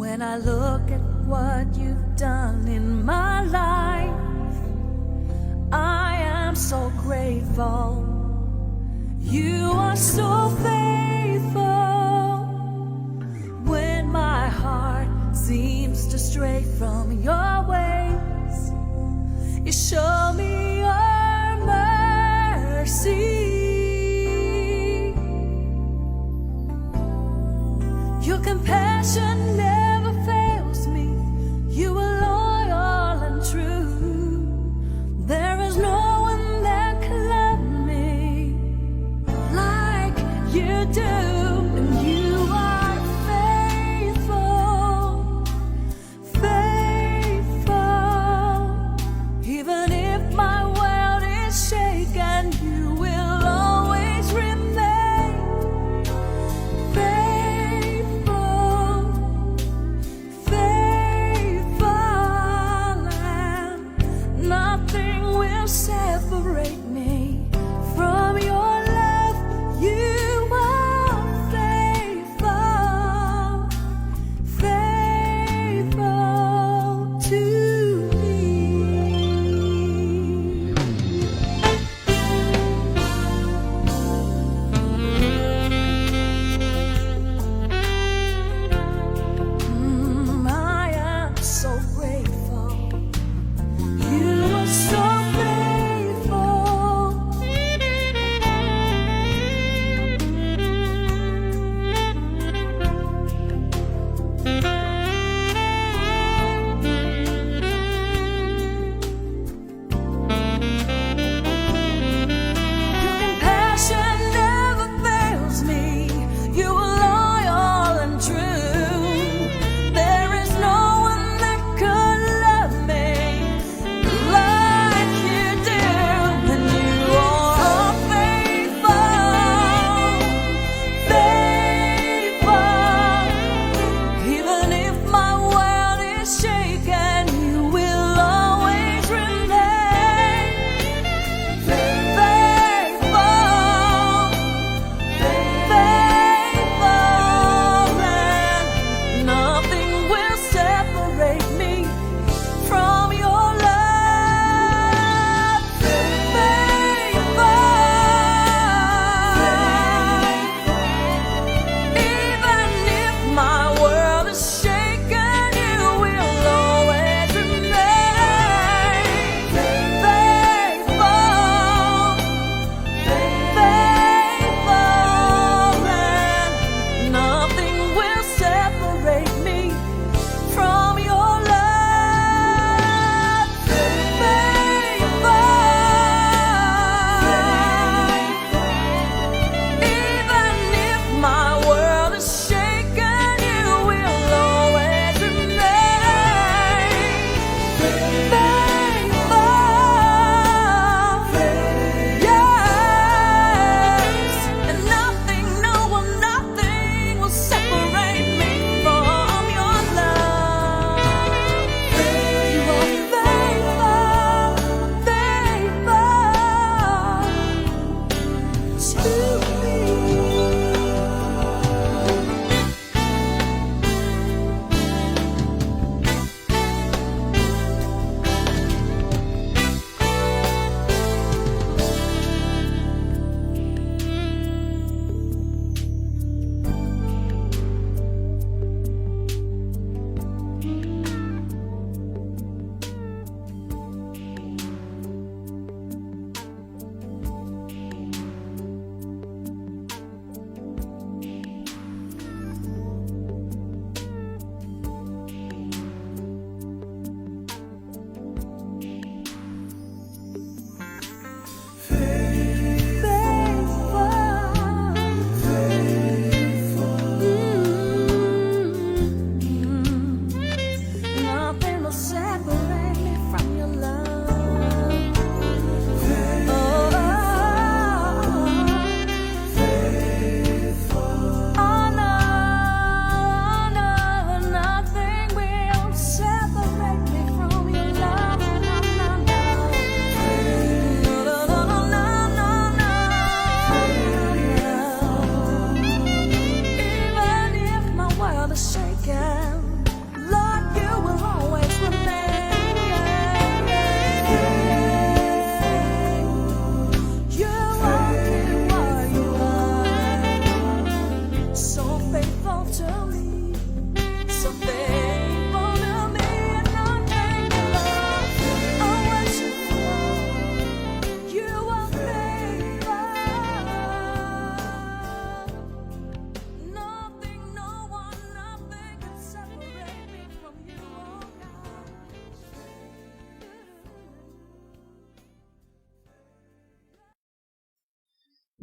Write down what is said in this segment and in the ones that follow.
When I look at what you've done in my life, I am so grateful. You are so faithful. When my heart seems to stray from your ways, you show me your mercy. Your compassion never fails me. You are loyal and true. There is no one that can love me like you do. And you are faithful, faithful. Even if my world is shaken, you will always remain faithful, faithful, and nothing will separate me from your love. You are faithful, faithful to me. I am so grateful. You are so faithful.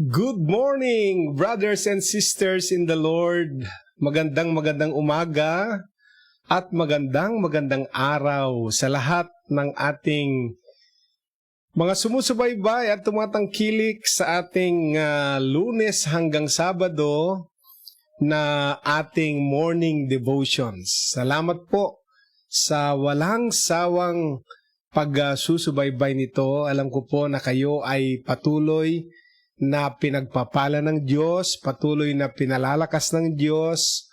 Good morning, brothers and sisters in the Lord. Magandang umaga at magandang araw sa lahat ng ating mga sumusubaybay at tumatangkilik sa ating Lunes hanggang Sabado na ating morning devotions. Salamat po sa walang sawang pagsusubaybay nito. Alam ko po na kayo ay patuloy na pinagpapala ng Diyos, patuloy na pinalalakas ng Diyos,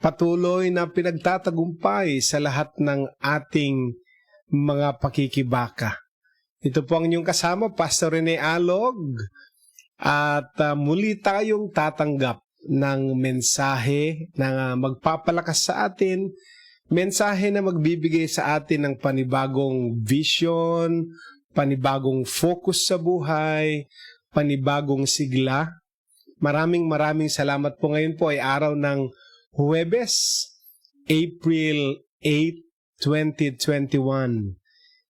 patuloy na pinagtatagumpay sa lahat ng ating mga pakikibaka. Ito po ang inyong kasama, Pastor Rene Alog, at muli tayong tatanggap ng mensahe na magpapalakas sa atin, mensahe na magbibigay sa atin ng panibagong vision, panibagong focus sa buhay, panibagong sigla. Maraming salamat po. Ngayon po ay araw ng Huwebes, April 8, 2021.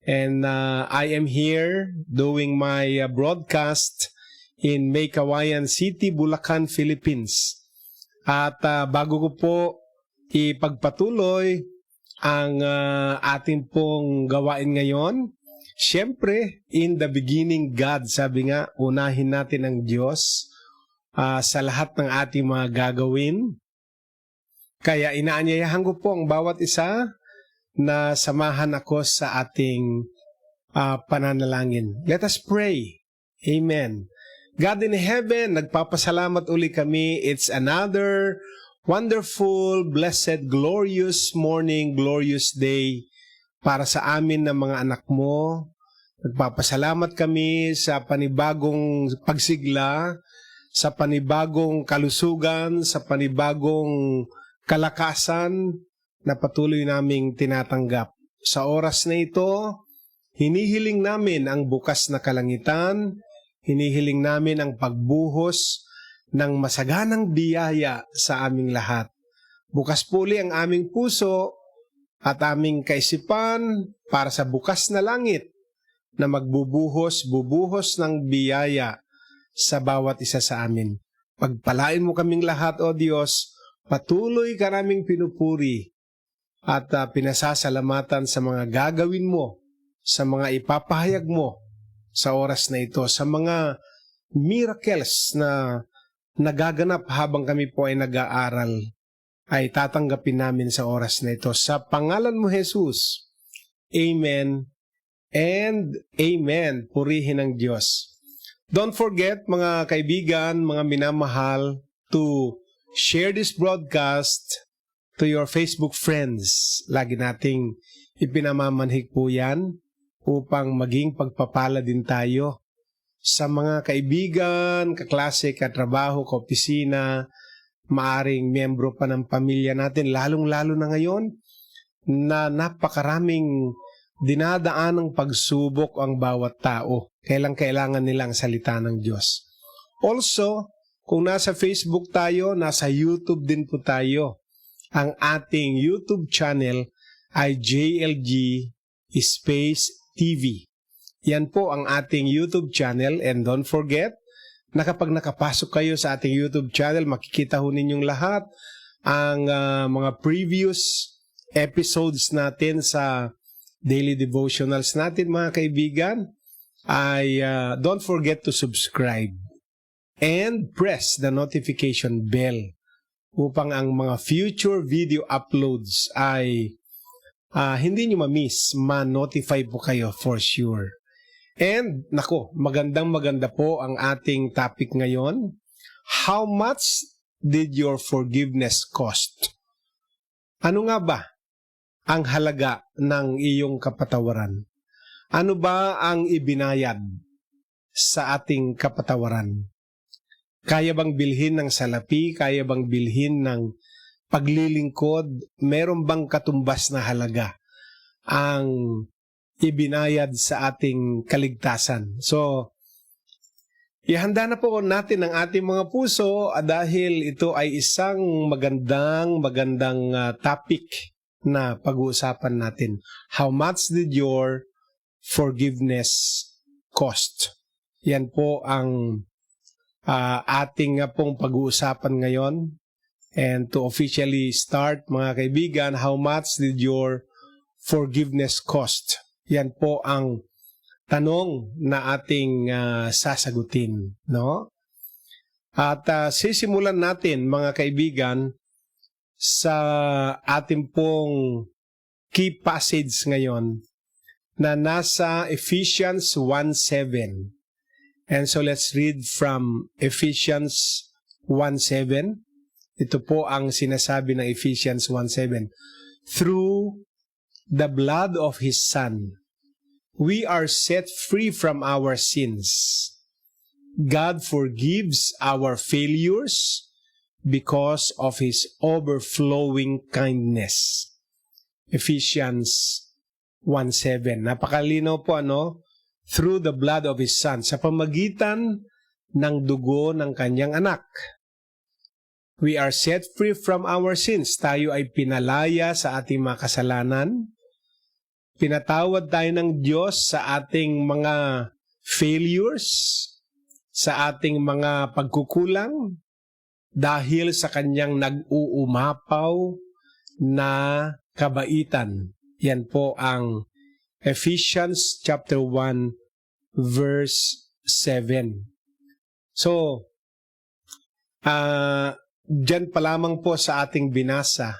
And I am here doing my broadcast in May Kawayan City, Bulacan, Philippines. At bago ko po ipagpatuloy ang ating pong gawain ngayon, siyempre, in the beginning, God, sabi nga, unahin natin ang Diyos sa lahat ng ating mga gagawin. Kaya inaanyayahan ko po ang bawat isa na samahan ako sa ating pananalangin. Let us pray. Amen. God in heaven, nagpapasalamat uli kami. It's another wonderful, blessed, glorious morning, glorious day para sa amin ng mga anak mo. Nagpapasalamat kami sa panibagong pagsigla, sa panibagong kalusugan, sa panibagong kalakasan na patuloy naming tinatanggap. Sa oras na ito, hinihiling namin ang bukas na kalangitan, hinihiling namin ang pagbuhos ng masaganang biyaya sa aming lahat. Bukas puli ang aming puso at aming kaisipan para sa bukas na langit na bubuhos ng biyaya sa bawat isa sa amin. Pagpalain mo kaming lahat, O Diyos, patuloy ka naming pinupuri at pinasasalamatan sa mga gagawin mo, sa mga ipapahayag mo sa oras na ito, sa mga miracles na nagaganap habang kami po ay nag-aaral, ay tatanggapin namin sa oras na ito. Sa pangalan mo, Jesus. Amen and Amen. Purihin ang Diyos. Don't forget, mga kaibigan, mga minamahal, to share this broadcast to your Facebook friends. Lagi nating ipinamamanhik po yan upang maging pagpapala din tayo sa mga kaibigan, kaklase, katrabaho, kaopisina, maaring miyembro pa ng pamilya natin, lalong-lalo na ngayon na napakaraming dinadaan ng pagsubok ang bawat tao. Kailangan nilang salita ng Diyos. Also, kung nasa Facebook tayo, nasa YouTube din po tayo. Ang ating YouTube channel ay JLG Space TV. Yan po ang ating YouTube channel, and don't forget na kapag nakapasok kayo sa ating YouTube channel, makikita ho ninyong lahat ang mga previous episodes natin sa daily devotionals natin, mga kaibigan. Don't forget to subscribe and press the notification bell upang ang mga future video uploads ay hindi nyo ma-miss, ma-notify po kayo for sure. And, maganda po ang ating topic ngayon. How much did your forgiveness cost? Ano nga ba ang halaga ng iyong kapatawaran? Ano ba ang ibinayad sa ating kapatawaran? Kaya bang bilhin ng salapi? Kaya bang bilhin ng paglilingkod? Meron bang katumbas na halaga ang ibinayad sa ating kaligtasan? So, ihanda na po natin ang ating mga puso dahil ito ay isang magandang topic na pag-uusapan natin. How much did your forgiveness cost? Yan po ang ating pong pag-uusapan ngayon. And to officially start, mga kaibigan, how much did your forgiveness cost? Yan po ang tanong na ating sasagutin, no? At sisimulan natin, mga kaibigan, sa ating pong key passage ngayon na nasa Ephesians 1:7. And so let's read from Ephesians 1:7. Ito po ang sinasabi ng Ephesians 1:7. Through the blood of His Son, we are set free from our sins. God forgives our failures because of His overflowing kindness. Ephesians 1:7. Napakalinaw po, ano? Through the blood of His Son, sa pamagitan ng dugo ng Kanyang anak. We are set free from our sins. Tayo ay pinalaya sa ating mga kasalanan. Pinatawad tayo ng Diyos sa ating mga failures, sa ating mga pagkukulang, dahil sa Kanyang nag-uumapaw na kabaitan. Yan po ang Ephesians chapter 1 verse 7. So, diyan pa lamang po sa ating binasa.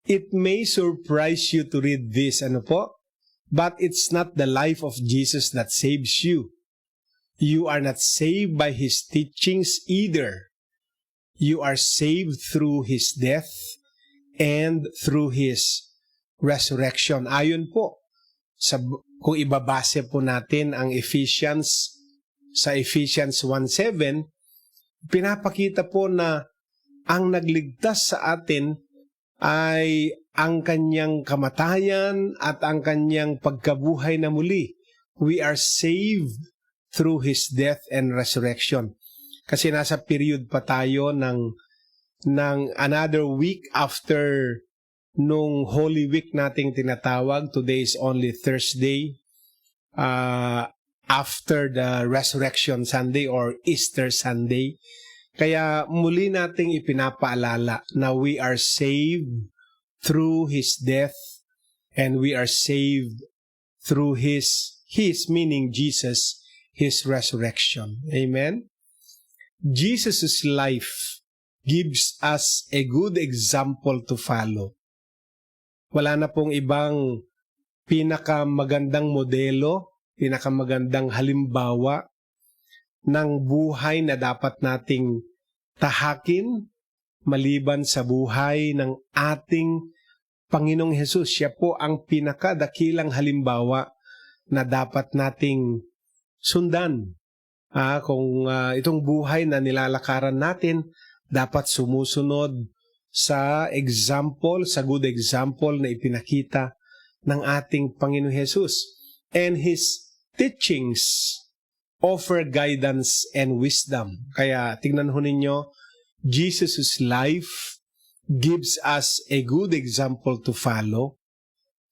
It may surprise you to read this, ano po? But it's not the life of Jesus that saves you. You are not saved by His teachings either. You are saved through His death and through His resurrection. Ayon po, kung ibabase po natin ang Ephesians, sa Ephesians 1:7, pinapakita po na ang nagligtas sa atin ay ang Kanyang kamatayan at ang Kanyang pagkabuhay na muli. We are saved through His death and resurrection. Kasi nasa period pa tayo ng another week after nung Holy Week nating tinatawag. Today is only Thursday after the Resurrection Sunday or Easter Sunday. Kaya muli nating ipinapaalala na we are saved through His death and we are saved through His meaning Jesus, His resurrection. Amen? Jesus' life gives us a good example to follow. Wala na pong ibang pinakamagandang modelo, pinakamagandang halimbawa ng buhay na dapat nating tahakin maliban sa buhay ng ating Panginoong Hesus. Siya po ang pinakadakilang halimbawa na dapat nating sundan. Kung itong buhay na nilalakaran natin, dapat sumusunod sa example, sa good example na ipinakita ng ating Panginoong Hesus. And His teachings offer guidance and wisdom. Kaya tingnan ho ninyo, Jesus' life gives us a good example to follow.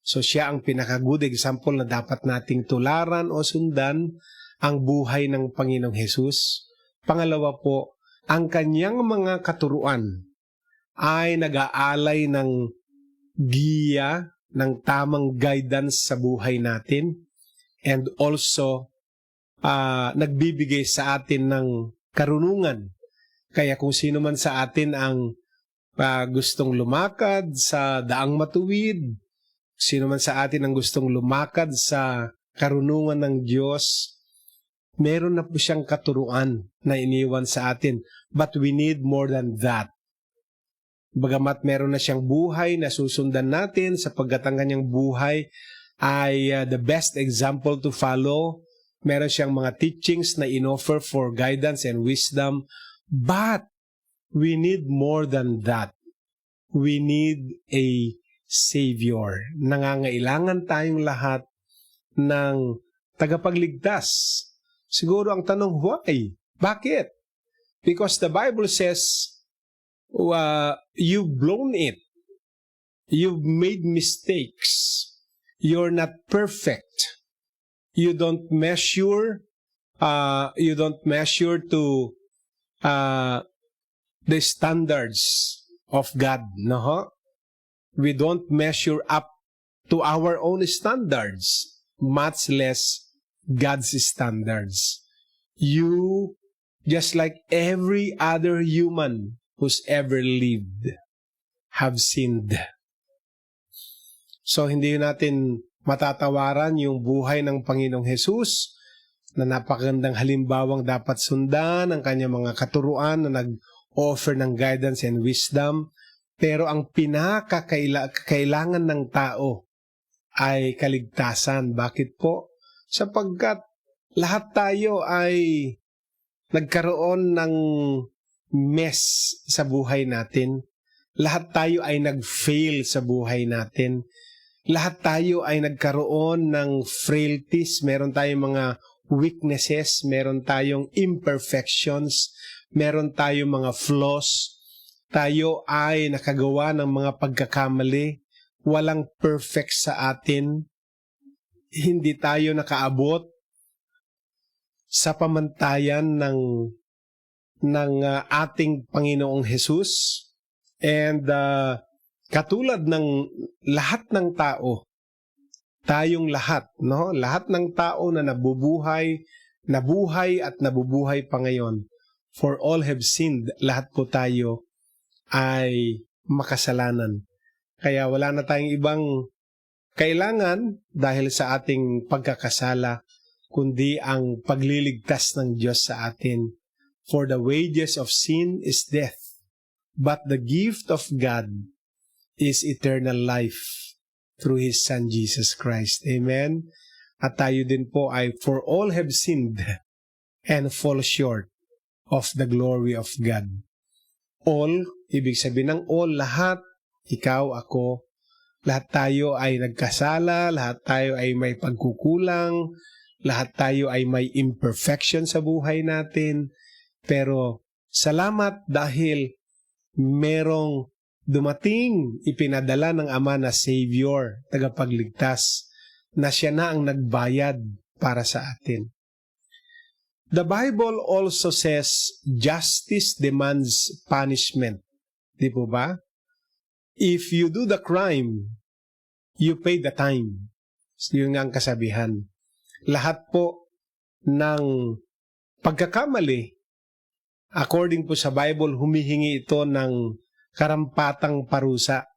So siya ang pinaka-good example na dapat nating tularan o sundan ang buhay ng Panginoong Hesus. Pangalawa po, ang Kanyang mga katuruan ay nag-aalay ng giya, ng tamang guidance sa buhay natin, and also nagbibigay sa atin ng karunungan. Kaya kung sino man sa atin ang gustong lumakad sa daang matuwid, sino man sa atin ang gustong lumakad sa karunungan ng Diyos, meron na po siyang katuruan na iniwan sa atin. But we need more than that. Bagamat meron na siyang buhay na susundan natin, sapagkat ang kanyang buhay ay the best example to follow. Meron siyang mga teachings na inoffer for guidance and wisdom. But we need more than that. We need a Savior. Nangangailangan tayong lahat ng tagapagligtas. Siguro ang tanong, why? Bakit? Because the Bible says, you've blown it. You've made mistakes. You're not perfect. You don't measure to the standards of God, no ho? We don't measure up to our own standards, much less God's standards. You, just like every other human who's ever lived, have sinned. So, hindi natin matatawaran yung buhay ng Panginoong Jesus na napakagandang halimbawang dapat sundan, ang kanyang mga katuruan na nag-offer ng guidance and wisdom. Pero ang pinakakailangan ng tao ay kaligtasan. Bakit po? Sapagkat lahat tayo ay nagkaroon ng mess sa buhay natin. Lahat tayo ay nag-fail sa buhay natin. Lahat tayo ay nagkaroon ng frailties. Meron tayong mga weaknesses. Meron tayong imperfections. Meron tayong mga flaws. Tayo ay nakagawa ng mga pagkakamali. Walang perfect sa atin. Hindi tayo nakaabot sa pamantayan ng ating Panginoong Jesus. And katulad ng lahat ng tao, tayong lahat, no? Lahat ng tao na nabubuhay at nabubuhay pa ngayon, for all have sinned, lahat po tayo ay makasalanan. Kaya wala na tayong ibang kailangan dahil sa ating pagkakasala, kundi ang pagliligtas ng Diyos sa atin. For the wages of sin is death, but the gift of God is eternal life through His Son Jesus Christ. Amen? At tayo din po ay for all have sinned and fall short of the glory of God. All, ibig sabihin ng all, lahat, ikaw, ako, lahat tayo ay nagkasala, lahat tayo ay may pagkukulang, lahat tayo ay may imperfection sa buhay natin. Pero salamat dahil merong dumating, ipinadala ng Ama na Savior, tagapagligtas, na siya na ang nagbayad para sa atin. The Bible also says justice demands punishment. Di po ba? If you do the crime, you pay the time. Yun nga ang kasabihan. Lahat po ng pagkakamali, according po sa Bible, humihingi ito ng karampatang parusa,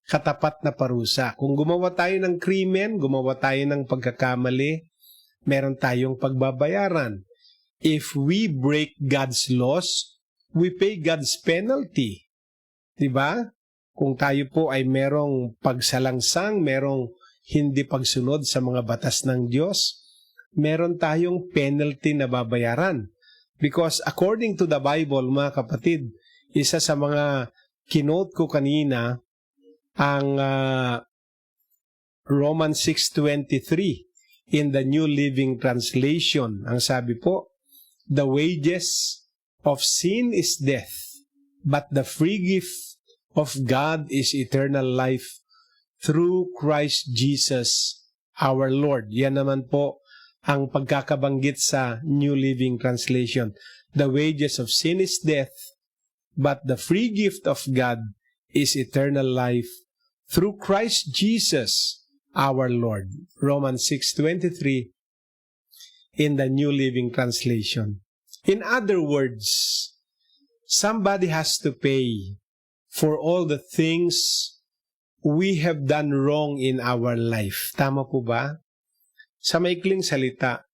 katapat na parusa. Kung gumawa tayo ng krimen, gumawa tayo ng pagkakamali, meron tayong pagbabayaran. If we break God's laws, we pay God's penalty. Diba? Kung tayo po ay merong pagsalangsang, merong hindi pagsunod sa mga batas ng Diyos, meron tayong penalty na babayaran. Because according to the Bible, mga kapatid, isa sa mga kinote ko kanina, ang Romans 6:23 in the New Living Translation. Ang sabi po, the wages of sin is death, but the free gift of God is eternal life through Christ Jesus our Lord. Yan naman po ang pagkakabanggit sa New Living Translation. The wages of sin is death, but the free gift of God is eternal life through Christ Jesus our Lord. Romans 6:23 in the New Living Translation. In other words, somebody has to pay for all the things we have done wrong in our life. Tama po ba? Sa maikling salita,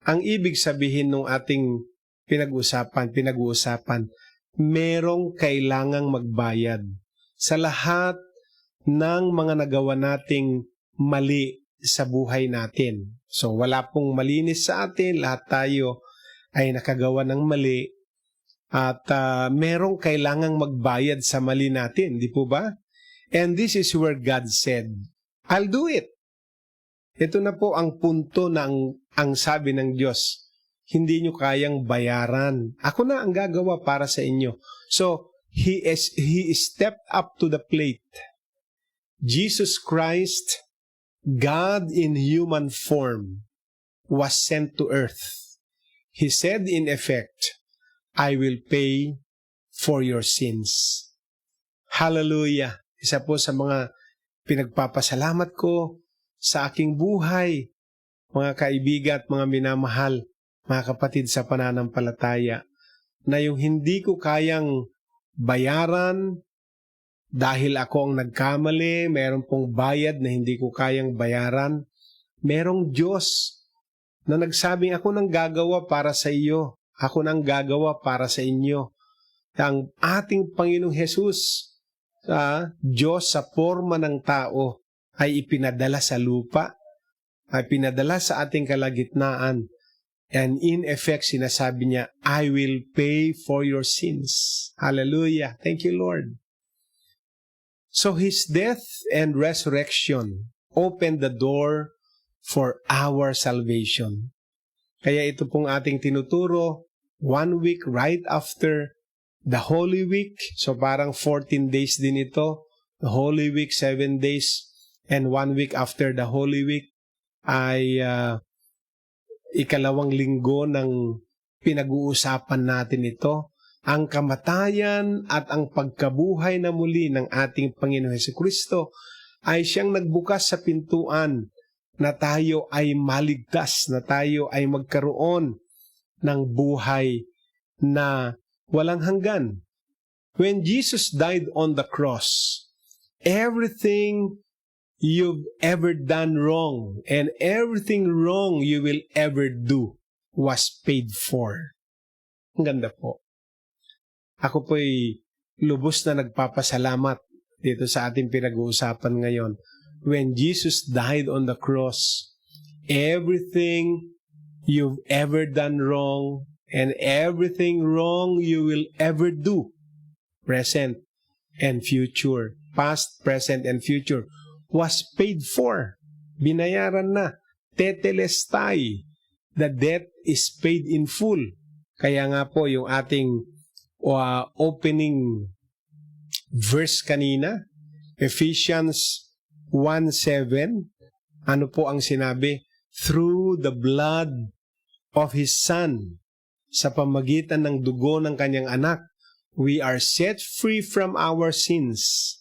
ang ibig sabihin ng ating pinag-uusapan, merong kailangang magbayad sa lahat ng mga nagawa nating mali sa buhay natin. So, wala pong malinis sa atin, lahat tayo ay nakagawa ng mali at merong kailangang magbayad sa mali natin, di po ba? And this is where God said, I'll do it. Ito na po ang punto na ang sabi ng Diyos, hindi nyo kayang bayaran. Ako na ang gagawa para sa inyo. So, He stepped up to the plate. Jesus Christ, God in human form, was sent to earth. He said in effect, I will pay for your sins. Hallelujah! Isa po sa mga pinagpapasalamat ko sa aking buhay, mga kaibigan at mga minamahal, mga kapatid sa pananampalataya, na yung hindi ko kayang bayaran dahil ako ang nagkamali, meron pong bayad na hindi ko kayang bayaran, merong Diyos na nagsabing ako nang gagawa para sa iyo, ako nang gagawa para sa inyo. Ang ating Panginoong Hesus, Diyos sa forma ng tao, ay ipinadala sa lupa, ay pinadala sa ating kalagitnaan. And in effect, sinasabi niya, I will pay for your sins. Hallelujah. Thank you, Lord. So His death and resurrection opened the door for our salvation. Kaya ito pong ating tinuturo, 1 week right after the Holy Week. So parang 14 days din ito. The Holy Week, 7 days. And 1 week after the Holy Week ay ikalawang linggo ng pinag-uusapan natin ito. Ang kamatayan at ang pagkabuhay na muli ng ating Panginoon Hesukristo ay siyang nagbukas sa pintuan na tayo ay maligtas, na tayo ay magkaroon ng buhay na walang hanggan. When Jesus died on the cross, everything you've ever done wrong and everything wrong you will ever do was paid for. Ang ganda po. Ako po'y lubos na nagpapasalamat dito sa ating pinag-uusapan ngayon. When Jesus died on the cross, everything you've ever done wrong and everything wrong you will ever do, present and future, past, present, and future, was paid for. Binayaran na. Tetelestai. The debt is paid in full. Kaya nga po yung ating opening verse kanina, Ephesians 1:7, ano po ang sinabi? Through the blood of His Son, sa pamagitan ng dugo ng kanyang anak, we are set free from our sins.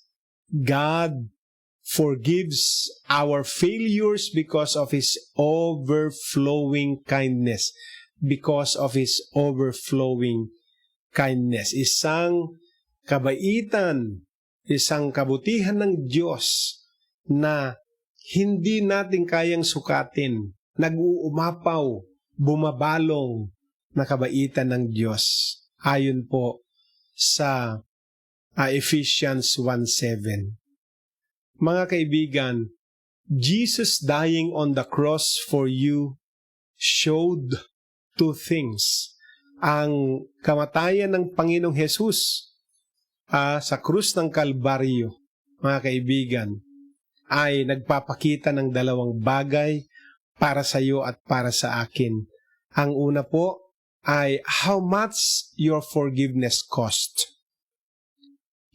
God forgives our failures because of His overflowing kindness. Because of His overflowing kindness. Isang kabaitan, isang kabutihan ng Diyos na hindi natin kayang sukatin. Nag-uumapaw, bumabalong na kabaitan ng Diyos. Ayon po sa Ephesians 1:7. Mga kaibigan, Jesus dying on the cross for you showed two things. Ang kamatayan ng Panginoong Hesus sa krus ng Kalbaryo, mga kaibigan, ay nagpapakita ng dalawang bagay para sa iyo at para sa akin. Ang una po ay how much your forgiveness cost.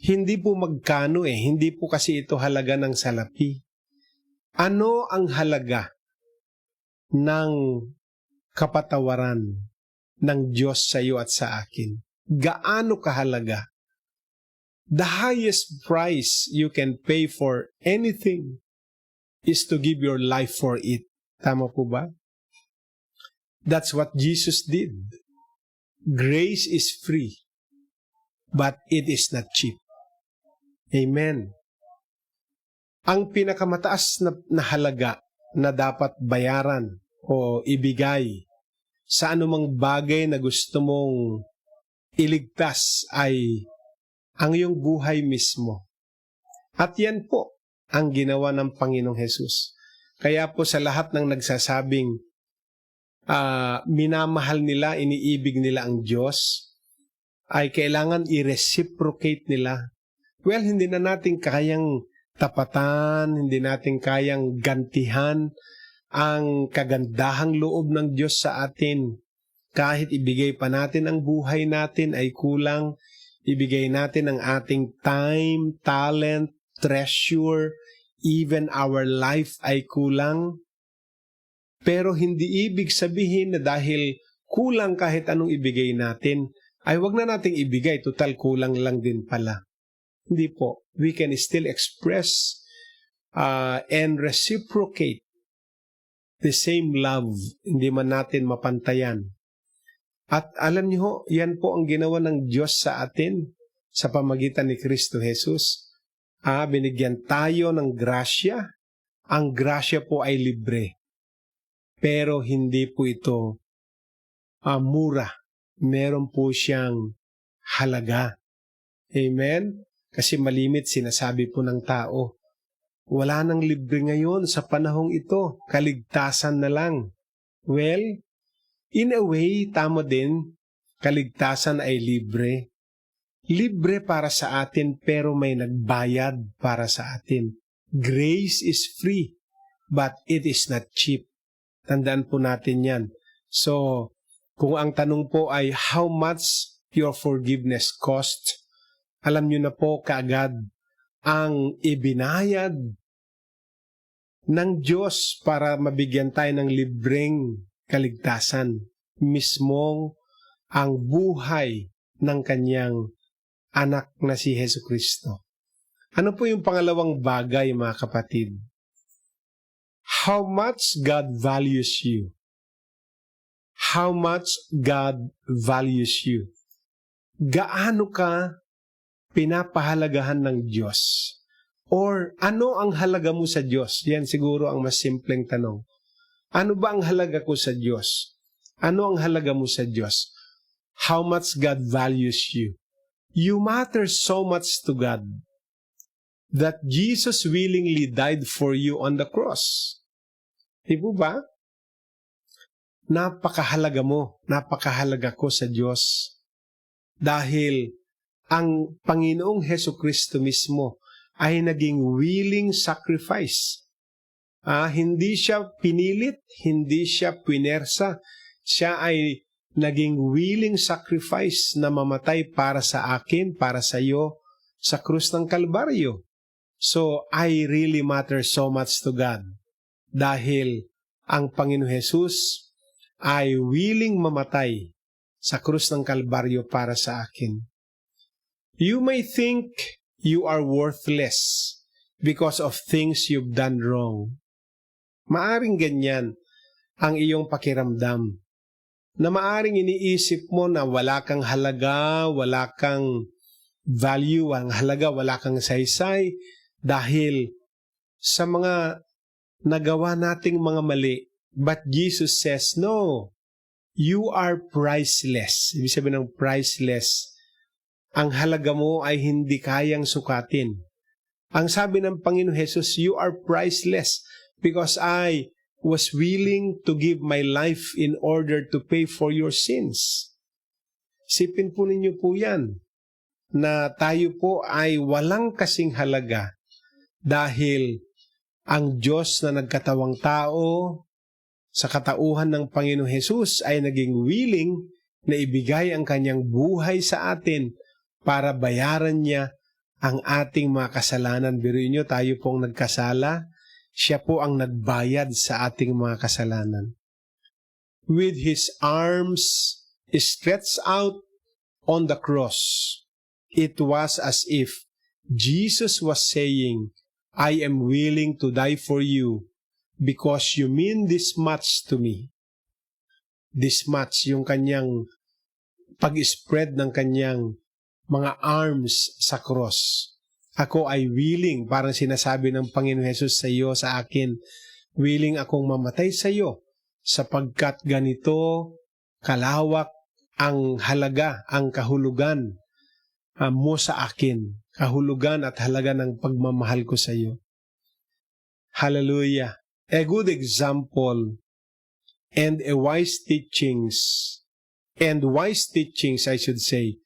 Hindi po magkano hindi po kasi ito halaga ng salapi. Ano ang halaga ng kapatawaran ng Diyos sa iyo at sa akin? Gaano kahalaga? The highest price you can pay for anything is to give your life for it. Tama po ba? That's what Jesus did. Grace is free, but it is not cheap. Amen. Ang pinakamataas na halaga na dapat bayaran o ibigay sa anumang bagay na gusto mong iligtas ay ang iyong buhay mismo. At yan po ang ginawa ng Panginoong Hesus. Kaya po sa lahat ng nagsasabing minamahal nila, iniibig nila ang Diyos, ay kailangan i-reciprocate nila. Well, hindi na natin kayang tapatan, hindi natin kayang gantihan ang kagandahang loob ng Diyos sa atin. Kahit ibigay pa natin ang buhay natin ay kulang, ibigay natin ang ating time, talent, treasure, even our life ay kulang. Pero hindi ibig sabihin na dahil kulang kahit anong ibigay natin, ay wag na nating ibigay, total kulang lang din pala. Hindi po. We can still express and reciprocate the same love. Hindi man natin mapantayan. At alam niyo ho, yan po ang ginawa ng Diyos sa atin sa pamagitan ni Kristo Jesus. Binigyan tayo ng grasya. Ang grasya po ay libre. Pero hindi po ito mura. Meron po siyang halaga. Amen? Kasi malimit sinasabi po ng tao. Wala nang libre ngayon sa panahong ito. Kaligtasan na lang. Well, in a way, tama din. Kaligtasan ay libre. Libre para sa atin pero may nagbayad para sa atin. Grace is free, but it is not cheap. Tandaan po natin yan. So, kung ang tanong po ay how much your forgiveness cost, alam nyo na po kaagad ang ibinayad ng Diyos para mabigyan tayo ng libreng kaligtasan. Mismong ang buhay ng kanyang anak na si Jesucristo. Ano po yung pangalawang bagay, mga kapatid? How much God values you. How much God values you. Gaano ka pinapahalagahan ng Diyos? Or ano ang halaga mo sa Diyos? Yan siguro ang mas simpleng tanong. Ano ba ang halaga ko sa Diyos? Ano ang halaga mo sa Diyos? How much God values you. You matter so much to God that Jesus willingly died for you on the cross. Di po ba? Napakahalaga mo, napakahalaga ko sa Diyos. Dahil ang Panginoong Hesukristo mismo ay naging willing sacrifice. Hindi siya pinilit, hindi siya pinersa. Siya ay naging willing sacrifice na mamatay para sa akin, para sa iyo, sa krus ng Kalbaryo. So, I really matter so much to God. Dahil ang Panginoon Jesus ay willing mamatay sa krus ng Kalbaryo para sa akin. You may think you are worthless because of things you've done wrong. Maaring ganyan ang iyong pakiramdam. Na maaring iniisip mo na wala kang halaga, wala kang value, ang halaga, wala kang saysay dahil sa mga nagawa nating mga mali. But Jesus says, no, you are priceless. Ibig sabihin ng priceless. Ang halaga mo ay hindi kayang sukatin. Ang sabi ng Panginoon Jesus, you are priceless because I was willing to give my life in order to pay for your sins. Sipin po ninyo po yan, na tayo po ay walang kasing halaga dahil ang Diyos na nagkatawang tao sa katauhan ng Panginoong Jesus ay naging willing na ibigay ang kanyang buhay sa atin para bayaran niya ang ating mga kasalanan. Biruin nyo, tayo pong nagkasala, siya po ang nagbayad sa ating mga kasalanan. With His arms stretched out on the cross, it was as if Jesus was saying, I am willing to die for you because you mean this much to me. This much, yung kanyang pag-spread ng kanyang mga arms sa cross. Ako ay willing, parang sinasabi ng Panginoon Jesus sa iyo, sa akin, willing akong mamatay sa iyo sapagkat ganito kalawak ang halaga, ang kahulugan mo sa akin. Kahulugan at halaga ng pagmamahal ko sa iyo. Hallelujah. A good example and wise teachings, I should say,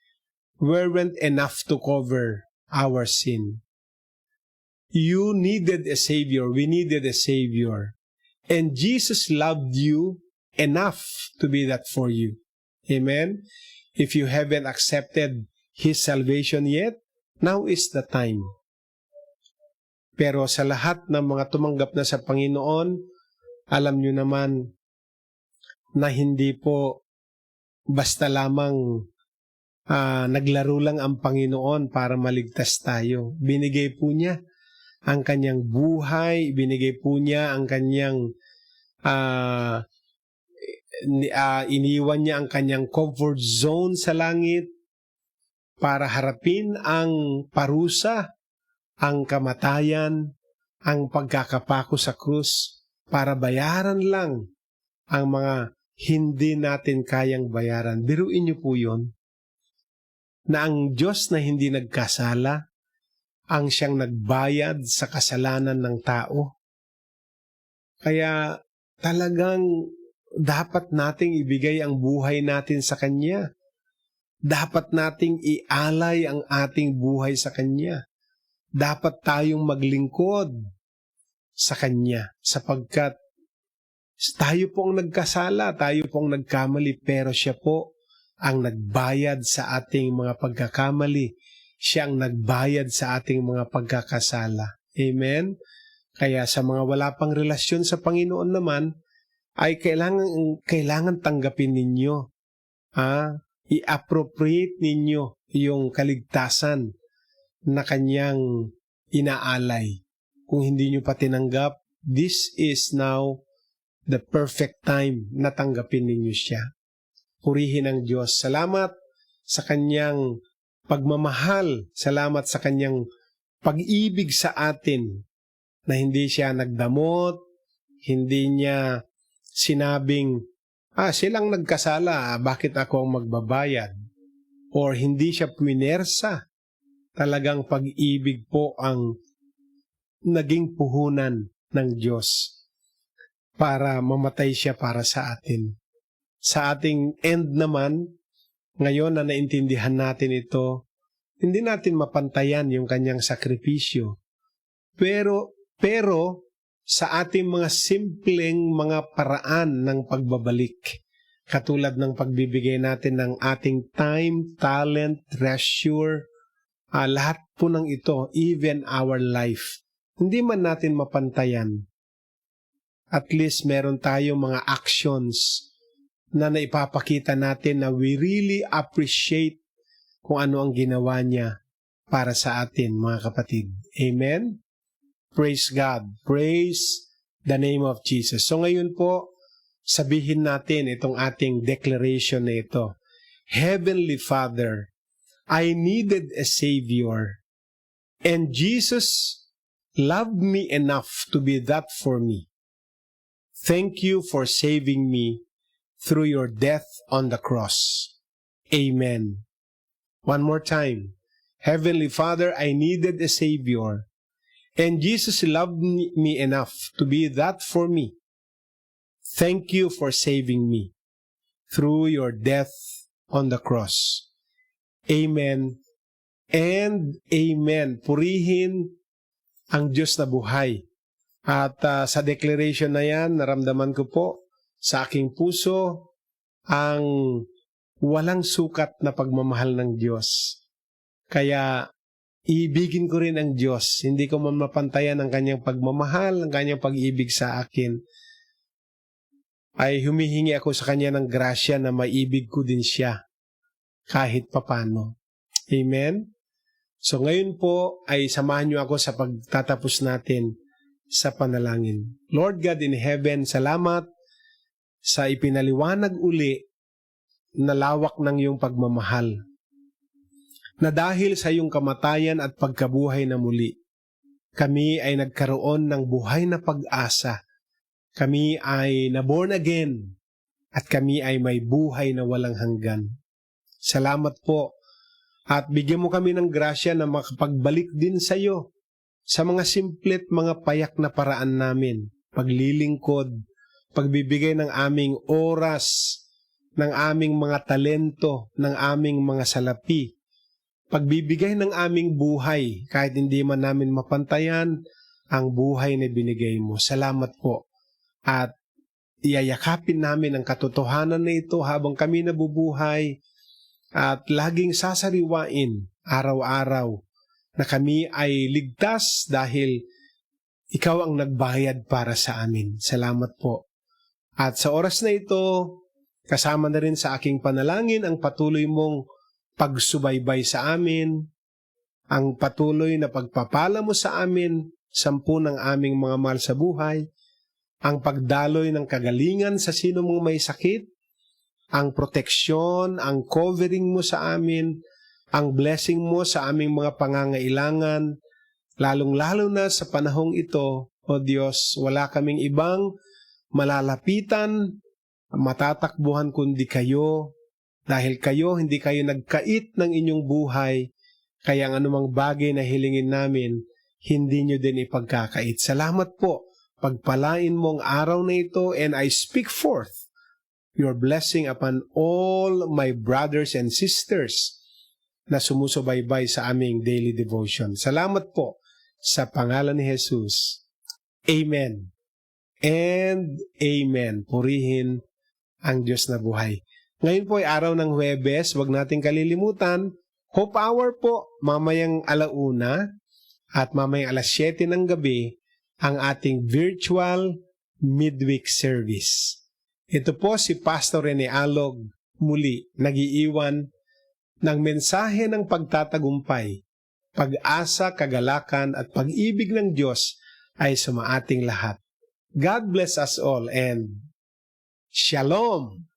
weren't enough to cover our sin. You needed a Savior. We needed a Savior. And Jesus loved you enough to be that for you. Amen? If you haven't accepted His salvation yet, now is the time. Pero sa lahat ng mga tumanggap na sa Panginoon, alam nyo naman na hindi po basta lamang naglaro lang ang Panginoon para maligtas tayo. Binigay po niya ang kanyang buhay, binigay po niya ang kanyang iniwan niya ang kanyang comfort zone sa langit para harapin ang parusa, ang kamatayan, ang pagkakapako sa krus, para bayaran lang ang mga hindi natin kayang bayaran. Biruin niyo po yun, na ang Diyos na hindi nagkasala, ang siyang nagbayad sa kasalanan ng tao. Kaya talagang dapat nating ibigay ang buhay natin sa Kanya. Dapat nating ialay ang ating buhay sa Kanya. Dapat tayong maglingkod sa Kanya sapagkat tayo po ang nagkasala, tayo po ang nagkamali, pero siya po ang nagbayad sa ating mga pagkakamali. Siya ang nagbayad sa ating mga pagkakasala. Amen? Kaya sa mga wala pang relasyon sa Panginoon naman, ay kailangan tanggapin ninyo. I-appropriate ninyo yung kaligtasan na kanyang inaalay. Kung hindi nyo pa tinanggap, this is now the perfect time na tanggapin ninyo siya. Purihin ang Diyos. Salamat sa kanyang pagmamahal. Salamat sa kanyang pag-ibig sa atin na hindi siya nagdamot, hindi niya sinabing, silang nagkasala, bakit ako ang magbabayad? Or hindi siya puminersa. Talagang pag-ibig po ang naging puhunan ng Diyos para mamatay siya para sa atin. Sa ating end naman, ngayon na naintindihan natin ito, hindi natin mapantayan yung kanyang sakripisyo. Pero sa ating mga simpleng mga paraan ng pagbabalik, katulad ng pagbibigay natin ng ating time, talent, treasure, lahat po ng ito, even our life, hindi man natin mapantayan. At least meron tayong mga actions na naipapakita natin na we really appreciate kung ano ang ginawa niya para sa atin, mga kapatid. Amen? Praise God. Praise the name of Jesus. So ngayon po, sabihin natin itong ating declaration na ito. Heavenly Father, I needed a Savior, and Jesus loved me enough to be that for me. Thank you for saving me through your death on the cross. Amen. One more time. Heavenly Father, I needed a Savior, and Jesus loved me enough to be that for me. Thank you for saving me through your death on the cross. Amen and amen. Purihin ang Diyos na buhay. At sa declaration na yan, naramdaman ko po sa aking puso ang walang sukat na pagmamahal ng Diyos. Kaya iibigin ko rin ang Diyos. Hindi ko man mapantayan ang kanyang pagmamahal, ang kanyang pag-ibig sa akin. Ay humihingi ako sa kanya ng grasya na maibig ko din siya kahit papano. Amen? So ngayon po ay samahan niyo ako sa pagtatapos natin sa panalangin. Lord God in heaven, salamat sa ipinaliwanag uli na lawak ng iyong pagmamahal, na dahil sa iyong kamatayan at pagkabuhay na muli, kami ay nagkaroon ng buhay na pag-asa. Kami ay na-born again at kami ay may buhay na walang hanggan. Salamat po at bigyan mo kami ng grasya na makapagbalik din sa iyo sa mga simplet mga payak na paraan namin, paglilingkod, pagbibigay ng aming oras, ng aming mga talento, ng aming mga salapi, pagbibigay ng aming buhay, kahit hindi man namin mapantayan ang buhay na binigay mo. Salamat po. At iyayakapin namin ang katotohanan na ito habang kami nabubuhay at laging sasariwain araw-araw na kami ay ligtas dahil ikaw ang nagbayad para sa amin. Salamat po. At sa oras na ito, kasama na rin sa aking panalangin ang patuloy mong pagsubaybay sa amin, ang patuloy na pagpapala mo sa amin, 10 ng aming mga mahal sa buhay, ang pagdaloy ng kagalingan sa sino mong may sakit, ang proteksyon, ang covering mo sa amin, ang blessing mo sa aming mga pangangailangan, lalong-lalo na sa panahong ito, O Diyos, wala kaming ibang malalapitan, matatakbuhan kundi kayo, dahil kayo, hindi kayo nagkait ng inyong buhay, kaya ang anumang bagay na hilingin namin, hindi nyo din ipagkakait. Salamat po, pagpalain mo ang araw na ito, and I speak forth your blessing upon all my brothers and sisters na sumusubaybay sa aming daily devotion. Salamat po sa pangalan ni Jesus. Amen. And Amen. Purihin ang Diyos na buhay. Ngayon po ay araw ng Huwebes. Huwag nating kalilimutan. Hope Hour po, mamayang 1:00 at mamayang 7:00 ng gabi ang ating virtual midweek service. Ito po si Pastor Rene Alog muli nag-iiwan ng mensahe ng pagtatagumpay, pag-asa, kagalakan at pag-ibig ng Diyos ay sumaating lahat. God bless us all and Shalom!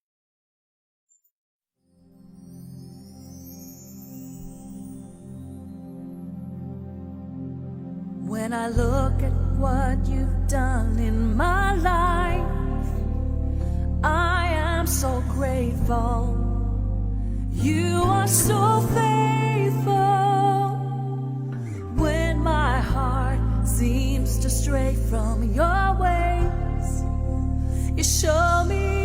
When I look at what you've done in my life, I am so grateful. You are so faithful. When my heart seems to stray from your ways, you show me